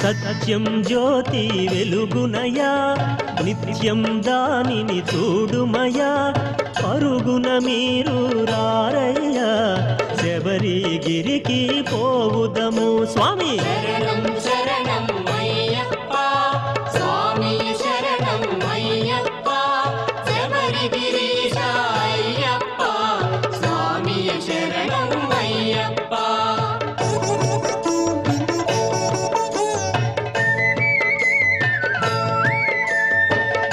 సత్యం జ్యోతి వెలుగునయా నిత్యం దానిని చూడుమయా పరుగున మీరు రారయ్యా శబరిగిరికి పోవుదము స్వామి శరణం శరణం అయ్యప్ప స్వామి శరణం అయ్యప్ప శబరిగిరీశ అయ్యప్ప స్వామి శరణం అయ్యప్ప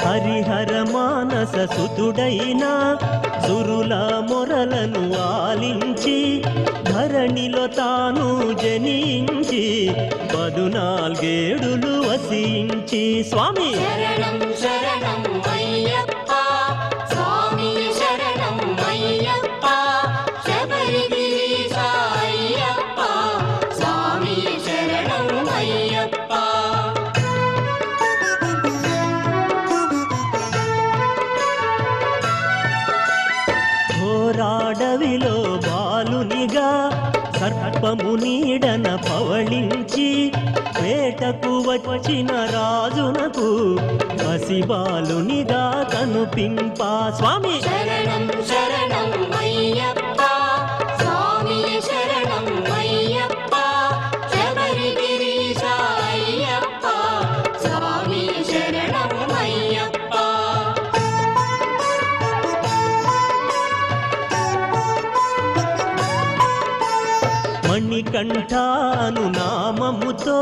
హరిహర మానస సుతుడైన సురుల మొరలను ఆలించి ధరణిలో తాను జనించి 14 వసించి స్వామి శరణం శరణం అయ్యప్ప స్వామి శరణం అయ్యప్ప శబరిగిరీశ అయ్యప్ప స్వామి శరణం అయ్యప్ప ఘోరాడవిలో బాలునిగా సర్పము నీడన పవళించి వేటకు వచ్చిన రాజునకు పసిబాలునిగా కనుపింప స్వామి శరణం శరణం అయ్యప్ప స్వామి శరణం అయ్యప్ప శబరిగిరీశ అయ్యప్ప స్వామి శరణం అయ్యప్ప మణికంఠాను నామముతో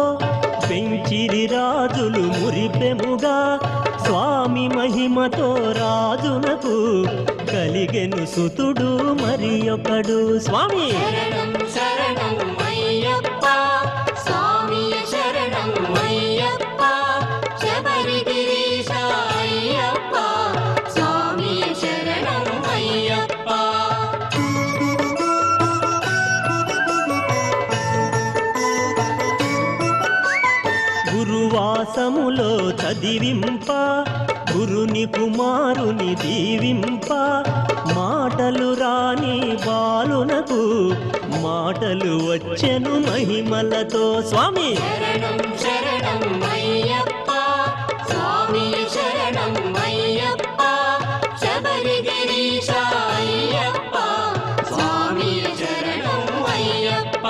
పెంచిరి రాజులు మురిపెముగా స్వామి మహిమతో రాజునకు కలిగెను సుతుడు మరి ఒకడు స్వామి శరణం శరణం అయ్యప్ప స్వామి శరణం అయ్యప్ప శబరిగిరీశ అయ్యప్ప స్వామి శరణం అయ్యప్ప గురువాసములో చదివింప గురుని కుమారుని దీవింప మాటలు రాని బాలునకు మాటలు వచ్చెను మహిమలతో స్వామి శరణం శరణం అయ్యప్ప స్వామి శరణం అయ్యప్ప శబరిగిరీశ అయ్యప్ప స్వామి శరణం అయ్యప్ప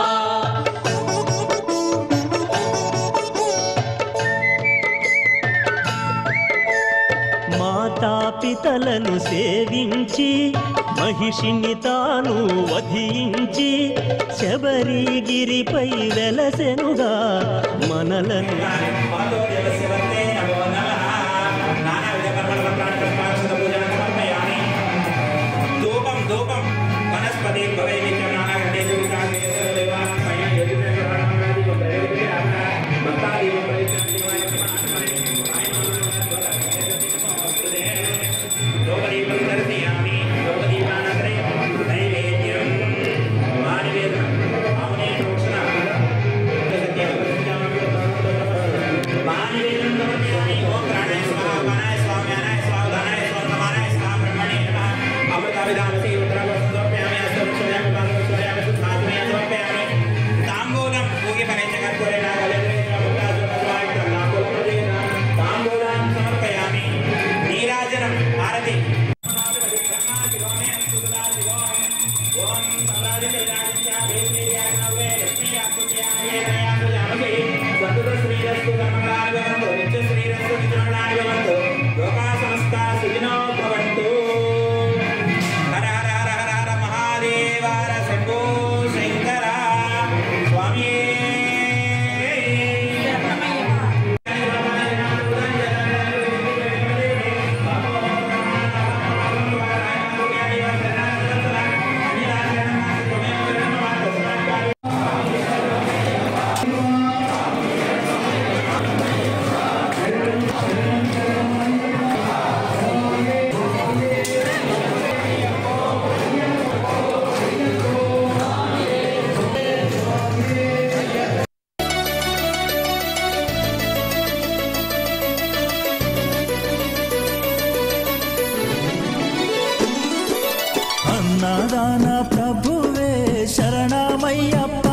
మాతాపితలను సేవించి మహిషిని తాను వధించి శబరిగిరిపై వెలసెనుగా మనలను అన్నదాన ప్రభువే శరణమయ్యప్ప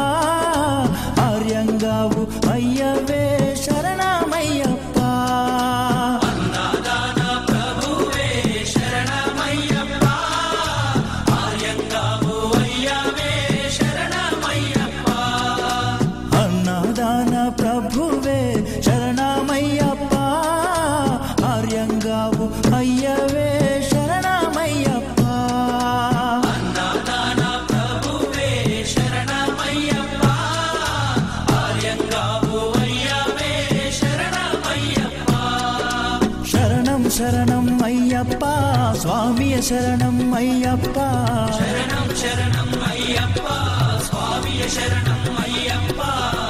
ఆర్యంగావు అయ్యవే స్వామియ శరణం అయ్యప్ప శరణం శరణం అయ్యప్ప స్వామియ శరణం అయ్యప్ప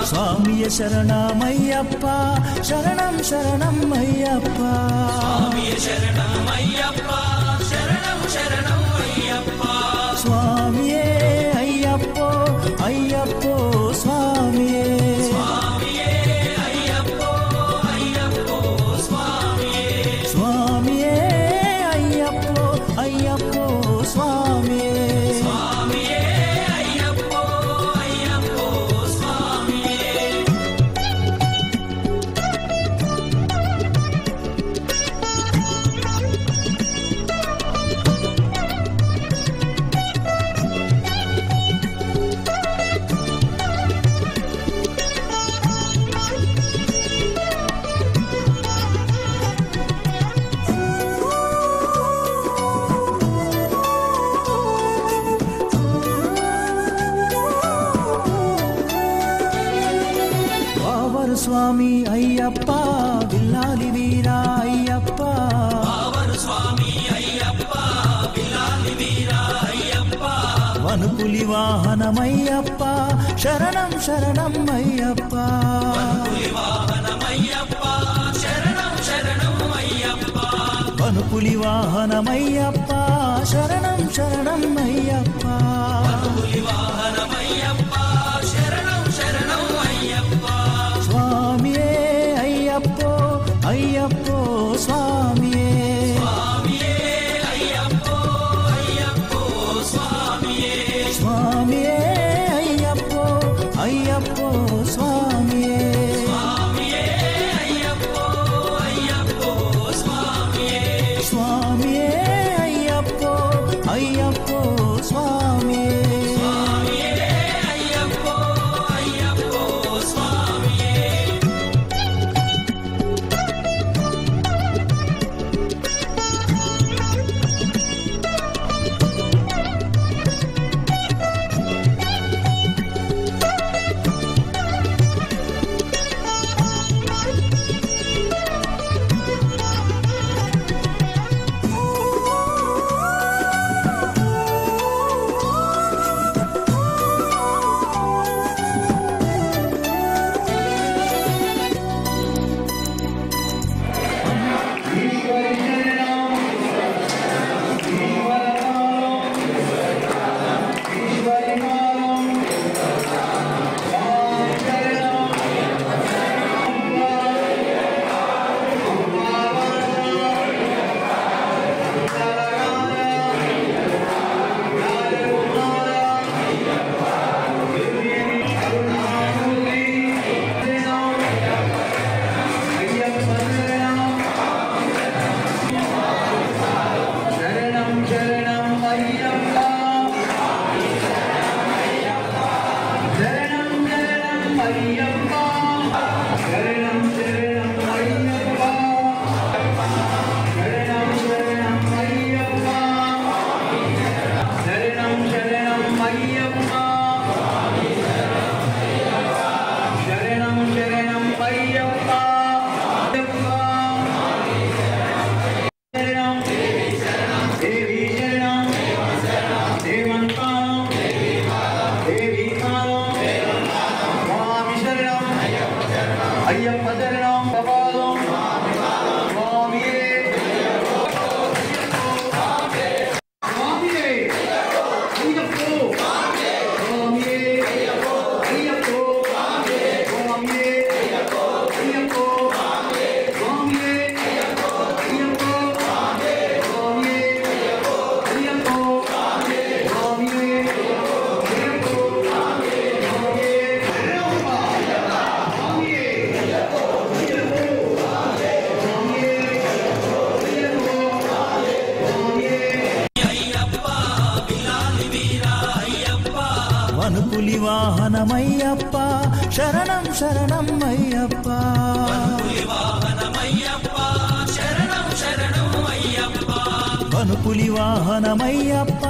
స్వామియ శరణమయ్యప్ప శరణం శరణం అయ్యప్ప స్వామియ శరణం అయ్యప్ప శరణం శరణం అయ్యప్ప స్వామియే అయ్యప్పో అయ్యప్పో స్వామియే స్వామియే అయ్యప్పో అయ్యప్పో స్వామియే స్వామియే అయ్యప్పో అయ్యప్పో స్వామియే స్వామియే అయ్యప్పో అయ్యప్పో స్వామియే వావరు స్వామి అయ్యప్ప విల్లాలి వీరా అయ్యప్ప పావరు స్వామి అయ్యప్ప బిల్లాలి వీరా అయ్యప్ప వనుపులి వాహనమయ్యప్ప శరణం శరణం అయ్యప్ప పులి వాహనమయ్యప్ప శరణం శరణం అయ్యప్ప వనుపులి వాహనమయ్యప్ప శరణం శరణం అయ్యప్ప పులి వాహనమయ్యప్ప శరణం శరణం అయ్యప్ప స్వామియే అయ్యప్పో అయ్యప్పో స్వామియే స్వామియే అయ్యప్పో అయ్యప్పో స్వామియే స్వామియే అయ్యప్పో అయ్యప్పో స్వామియే స్వామియే అయ్యప్పో అయ్యప్పో స్వామియే స్వామియే అయ్యప్పో అయ్యప్పో స్వామియే స్వామియే అయ్యప్పో అయ్యప్పో స్వామియే అయ్యప్ప శరణం పవాలం స్వామియే స్వామియే అయ్యప్పో స్వామియే అయ్యప్పో స్వామియే అయ్యప్పో అయ్యప్పో స్వామియే అయ్యప్పో అయ్యప్పో స్వామియే అయ్యప్పో అయ్యప్పో స్వామియే అయ్యప్పో వనుపులి వాహనమయ్యప్ప శరణం శరణం అయ్యప్ప పులి వాహనమయ్యప్ప శరణం శరణం అయ్యప్ప వనుపులి వాహనమయ్యప్ప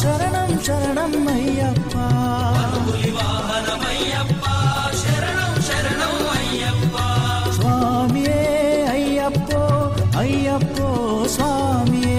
శరణం శరణం అయ్యప్ప పులి వాహనమయ్యప్ప శరణం శరణం అయ్యప్ప స్వామియే అయ్యప్పో అయ్యప్పో స్వామియే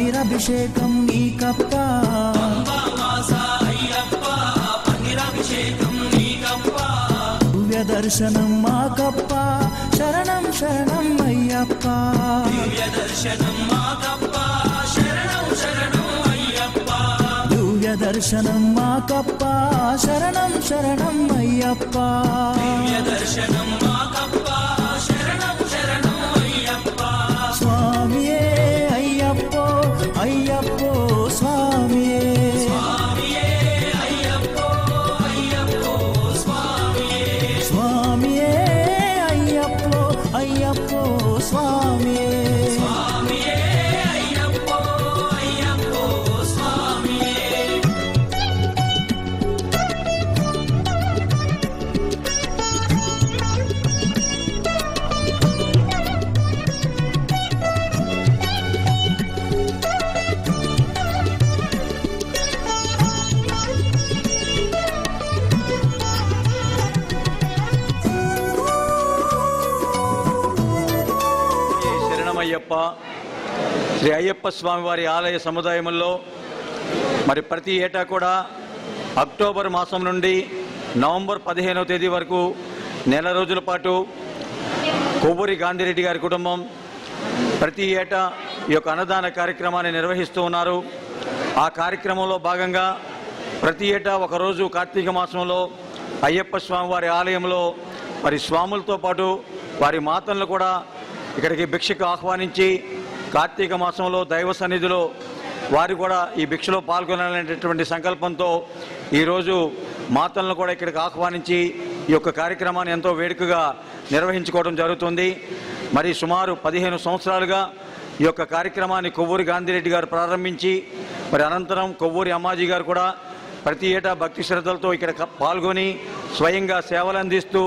పన్నీరభిషేకం నీకప్ప పంబామాస అయ్యప్ప పన్నీరభిషేకం నీకప్ప దివ్య దర్శనం మాకప్ప శరణం శరణం అయ్యప్ప దివ్య దర్శనం మాకప్ప శరణం శరణం అయ్యప్ప దివ్య దర్శనం మాకప్ప శరణం శరణం అయ్యప్ప దివ్య దర్శనం మాకప్ప శరణం శరణం అయ్యప్ప స్వామియే అయ్యప్పో అయ్యప్పో స్వామియే స్వామియే అయ్యప్పో అయ్యప్పో స్వామియే స్వామియే అయ్యప్పో అయ్యప్పో స్వామియే స్వామియే అయ్యప్పో అయ్యప్పో స్వామియే శరణమయ్యప్ప శ్రీ అయ్యప్ప స్వామి వారి ఆలయ సముదాయంలో మరి ప్రతి ఏటా కూడా అక్టోబర్ మాసం నుండి నవంబర్ 15వ తేదీ వరకు నెల రోజుల పాటు కొవ్వూరి గాంధిరెడ్డి గారి కుటుంబం ప్రతి ఏటా ఈ యొక్క అన్నదాన కార్యక్రమాన్ని నిర్వహిస్తూ ఉన్నారు. ఆ కార్యక్రమంలో భాగంగా ప్రతి ఏటా ఒకరోజు కార్తీక మాసంలో అయ్యప్ప స్వామి వారి ఆలయంలో మరి స్వాములతో పాటు వారి మాతలను కూడా ఇక్కడికి భిక్షకు ఆహ్వానించి కార్తీక మాసంలో దైవ సన్నిధిలో వారు కూడా ఈ భిక్షలో పాల్గొనాలనేటటువంటి సంకల్పంతో ఈరోజు మాతలను కూడా ఇక్కడికి ఆహ్వానించి ఈ యొక్క కార్యక్రమాన్ని ఎంతో వేడుకగా నిర్వహించుకోవడం జరుగుతుంది. మరి సుమారు 15 సంవత్సరాలుగా ఈ యొక్క కార్యక్రమాన్ని కొవ్వూరి గాంధిరెడ్డి గారు ప్రారంభించి మరి అనంతరం కొవ్వూరి అమ్మాజీ గారు కూడా ప్రతి ఏటా భక్తి శ్రద్ధలతో ఇక్కడ పాల్గొని స్వయంగా సేవలు అందిస్తూ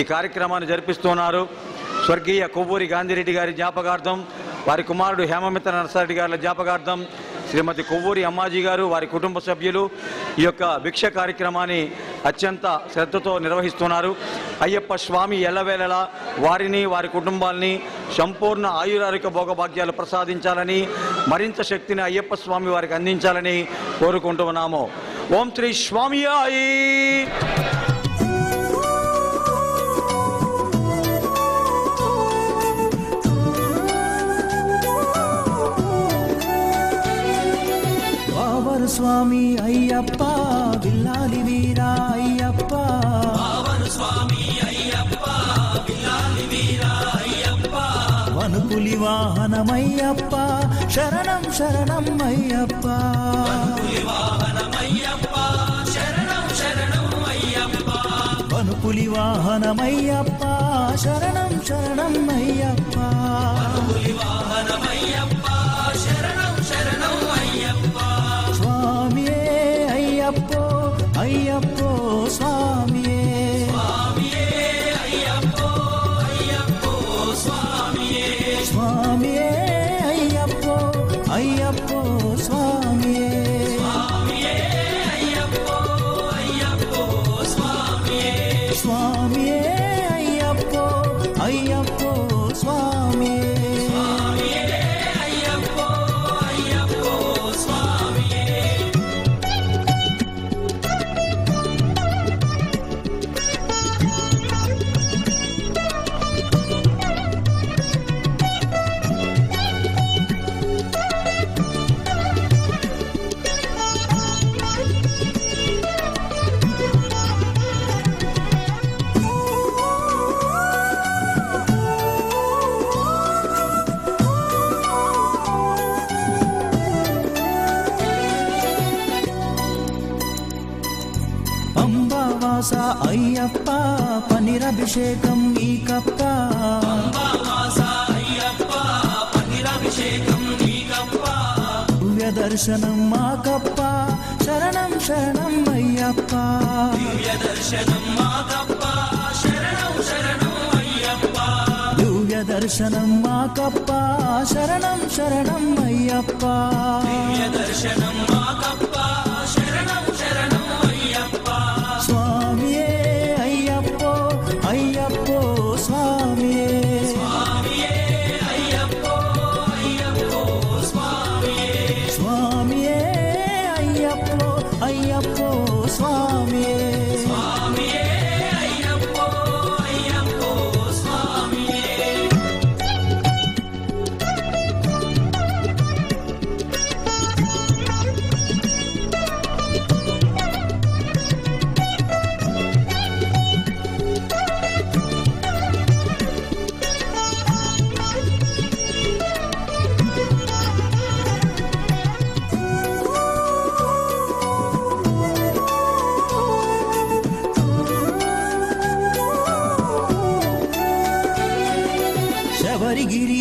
ఈ కార్యక్రమాన్ని జరిపిస్తున్నారు. స్వర్గీయ కొవ్వూరి గాంధిరెడ్డి గారి జ్ఞాపకార్థం, వారి కుమారుడు హేమమిత్ర నరసారెడ్డి గారి జ్ఞాపకార్థం శ్రీమతి కొవ్వూరి అమ్మాజీ గారు వారి కుటుంబ సభ్యులు ఈ యొక్క భిక్ష కార్యక్రమాన్ని అత్యంత శ్రద్ధతో నిర్వహిస్తున్నారు. అయ్యప్ప స్వామి ఎల్లవేళలా వారిని వారి కుటుంబాలని సంపూర్ణ ఆయురారోగ్య భోగభాగ్యాలు ప్రసాదించాలని, మరింత శక్తిని అయ్యప్ప స్వామి వారికి అందించాలని కోరుకుంటున్నాము. ఓం శ్రీ స్వామియాయి. స్వామి అయ్యప్ప విల్లాలి వీరా అయ్యప్ప స్వామి అయ్యప్ప విల్లాలి వీరా అయ్యప్ప వనుపులి వాహనమయ్యప్ప శరణం శరణం అయ్యప్ప వాహనమయ్యప్ప శరణం శరణం అయ్యప్ప వనుపులి వాహనమయ్యప్ప శరణం శరణం అయ్యప్ప వాహనమయ్యప్ప శరణం శరణం అయ్యప్ప స్వామియే అయ్యప్పో అయ్యప్పో స్వామియే స్వామియే అయ్యప్పో అయ్యప్పో స్వామియే స్వామియే అయ్యప్పో అయ్యప్పో స్వామియే స్వామియే అయ్యప్పో అయ్యప్పో స్వామియే స్వామియే అయ్యప్పో అయ్యప్పో స్వామియే స్వామియే అయ్యప్పో అయ్యప్పో స్వామియే పంబవాస అయ్యప్ప పన్నీరభిషేకం నీకప్ప పంబామాస అయ్యప్ప పన్నీరభిషేకం నీకప్ప దివ్య దర్శనం మాకప్ప శరణం శరణం అయ్యప్ప దివ్య దర్శనం మాకప్ప శరణం శరణం అయ్యప్ప దివ్య దర్శనం మాకప్ప శరణం శరణం అయ్యప్ప దివ్య దర్శనం మాకప్ప శరణం శరణం అయ్యప్ప స్వామియే అయ్యప్పో అయ్యప్పో స్వామియే స్వామియే అయ్యప్పో అయ్యప్పో స్వామియే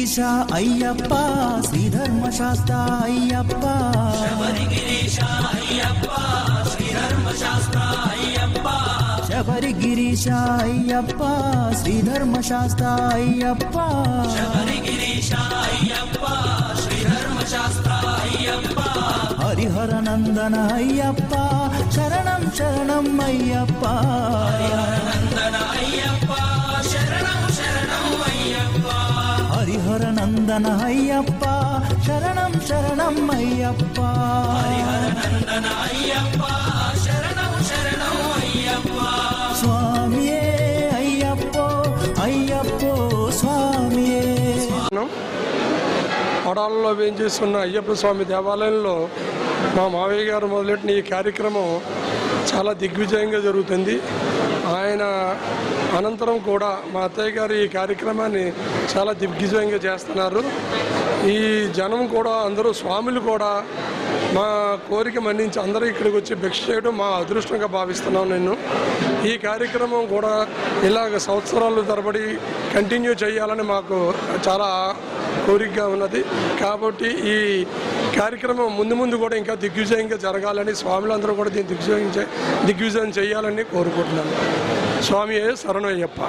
గిరీశ అయ్యప్ప శ్రీధర్మశాస్త్ర అయ్యప్ప శబరి గిరీశ అయ్యప్ప శ్రీధర్మశాస్త్ర అయ్యప్ప హరిహర నందన అయ్యప్ప శరణం శరణం అయ్యప్ప హరిహర నందన అయ్యప్ప శరణం శరణం అయ్యప్ప స్వామియే అయ్యప్పో అయ్యప్పో స్వామియే. పడాలలో వేయించేస్తున్న అయ్యప్ప స్వామి దేవాలయంలో మా మావయ్య గారు మొదలెట్టిన ఈ కార్యక్రమం చాలా దిగ్విజయంగా జరుగుతుంది. ఆయన అనంతరం కూడా మా అత్తయ్య గారు ఈ కార్యక్రమాన్ని చాలా దిగ్విజయంగా చేస్తున్నారు. ఈ జనం కూడా అందరూ స్వాములు కూడా మా కోరిక మన్నించి అందరూ ఇక్కడికి వచ్చి భిక్ష చేయడం మా అదృష్టంగా భావిస్తున్నాను నేను. ఈ కార్యక్రమం కూడా ఇలాగ సంవత్సరాలు తరబడి కంటిన్యూ చేయాలని మాకు చాలా కోరికగా ఉన్నది. కాబట్టి ఈ కార్యక్రమం ముందు ముందు కూడా ఇంకా దిగ్విజయంగా జరగాలని, స్వాములందరూ కూడా దీన్ని దిగ్విజయం చేయాలని కోరుకుంటున్నాను. స్వామియే శరణయ్యప్ప.